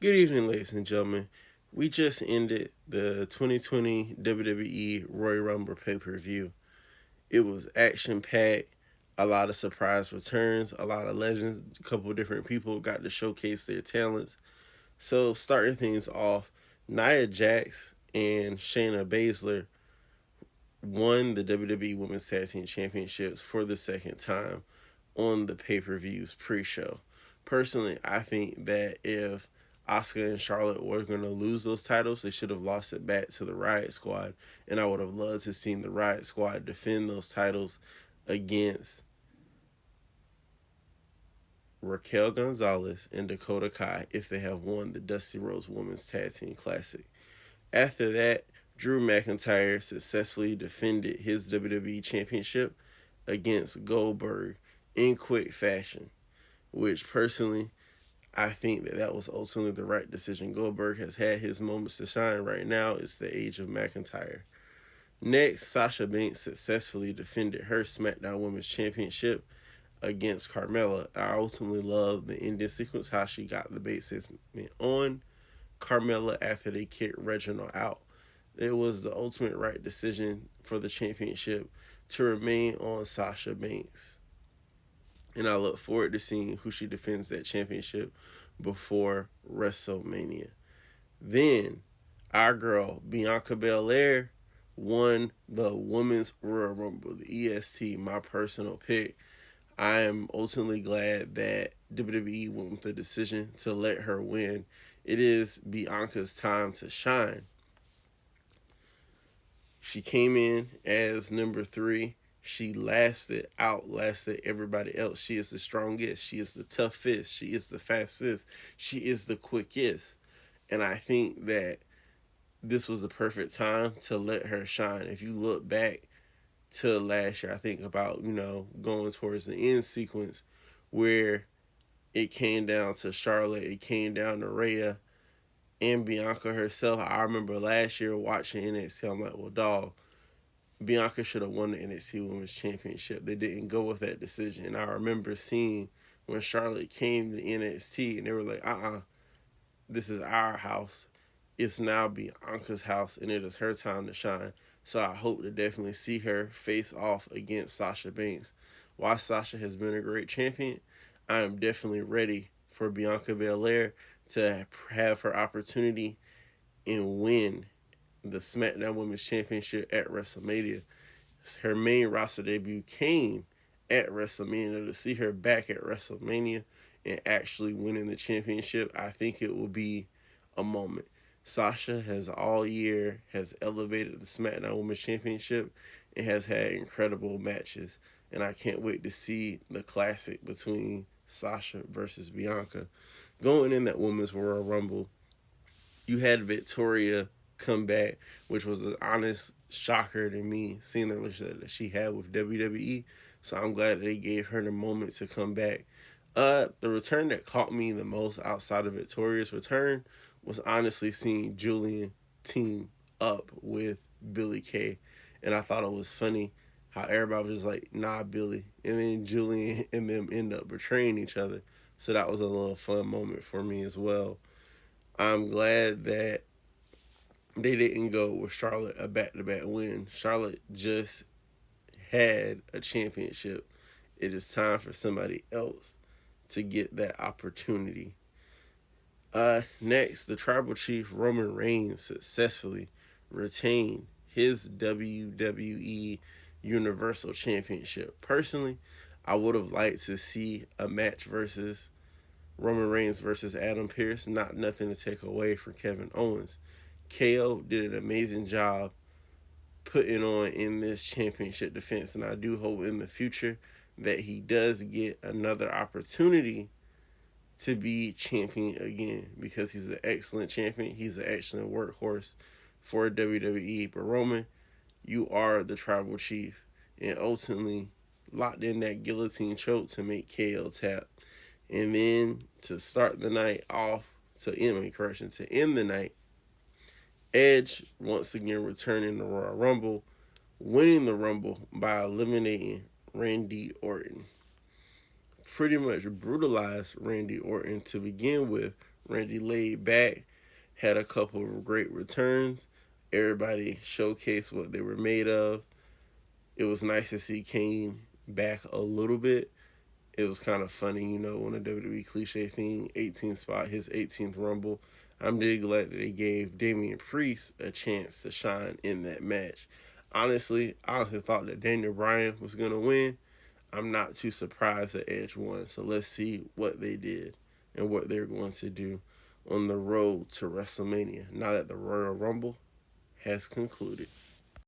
Good evening, ladies and gentlemen. We just ended the 2020 WWE Royal Rumble pay per view. It was action packed, a lot of surprise returns, a lot of legends, a couple of different people got to showcase their talents. So, starting things off, Nia Jax and Shayna Baszler won the WWE Women's Tag Team Championships for the second time on the pay per views pre show. Personally, I think that if Asuka and Charlotte were going to lose those titles, they should have lost it back to the Riot Squad. And I would have loved to see the Riot Squad defend those titles against Raquel Gonzalez and Dakota Kai if they have won the Dusty Rhodes Women's Tag Team Classic. After that, Drew McIntyre successfully defended his WWE Championship against Goldberg in quick fashion, which personally I think that that was ultimately the right decision. Goldberg has had his moments to shine. Right now, it's the age of McIntyre. Next, Sasha Banks successfully defended her SmackDown Women's Championship against Carmella. I ultimately love the ending sequence, how she got the bait segment on Carmella after they kicked Reginald out. It was the ultimate right decision for the championship to remain on Sasha Banks. And I look forward to seeing who she defends that championship before WrestleMania. Then our girl Bianca Belair won the Women's Royal Rumble, the EST, my personal pick. I am ultimately glad that WWE went with the decision to let her win. It is Bianca's time to shine. She came in as number 3. She outlasted everybody else. She is the strongest. She is the toughest. She is the fastest. She is the quickest. And I think that this was the perfect time to let her shine. If you look back to last year, I think about, going towards the end sequence where it came down to Charlotte, it came down to Rhea and Bianca herself. I remember last year watching NXT, I'm like, well, dog, Bianca should have won the NXT Women's Championship. They didn't go with that decision. And I remember seeing when Charlotte came to NXT and they were like, this is our house. It's now Bianca's house and it is her time to shine. So I hope to definitely see her face off against Sasha Banks. While Sasha has been a great champion, I am definitely ready for Bianca Belair to have her opportunity and win the SmackDown Women's Championship at WrestleMania. Her main roster debut came at WrestleMania. To see her back at WrestleMania and actually winning the championship, I think it will be a moment. Sasha has all year has elevated the SmackDown Women's Championship and has had incredible matches. And I can't wait to see the classic between Sasha versus Bianca. Going in that Women's Royal Rumble, you had Victoria come back, which was an honest shocker to me, seeing the relationship that she had with WWE. So I'm glad that they gave her the moment to come back. The return that caught me the most outside of Victoria's return was honestly seeing Julian team up with Billy Kay. And I thought it was funny how everybody was like, nah, Billy. And then Julian and them end up betraying each other. So that was a little fun moment for me as well. I'm glad that they didn't go with Charlotte a back to back win. Charlotte just had a championship. It is time for somebody else to get that opportunity. Next, the tribal chief Roman Reigns successfully retained his WWE Universal Championship. Personally, I would have liked to see a match versus Roman Reigns versus Adam Pearce. Not nothing to take away from Kevin Owens. KO did an amazing job putting on in this championship defense, and I do hope in the future that he does get another opportunity to be champion again, because he's an excellent champion. He's an excellent workhorse for WWE. But Roman, you are the tribal chief, and ultimately locked in that guillotine choke to make KO tap. And then to start the night off, to end the night, Edge once again returning the Royal Rumble, winning the Rumble by eliminating Randy Orton. Pretty much brutalized Randy Orton to begin with. Randy laid back, had a couple of great returns. Everybody showcased what they were made of. It was nice to see Kane back a little bit. It was kind of funny, when a WWE cliche thing, 18th spot, his 18th Rumble. I'm really glad that they gave Damian Priest a chance to shine in that match. Honestly, I thought that Daniel Bryan was going to win. I'm not too surprised that Edge won. So let's see what they did and what they're going to do on the road to WrestleMania now that the Royal Rumble has concluded.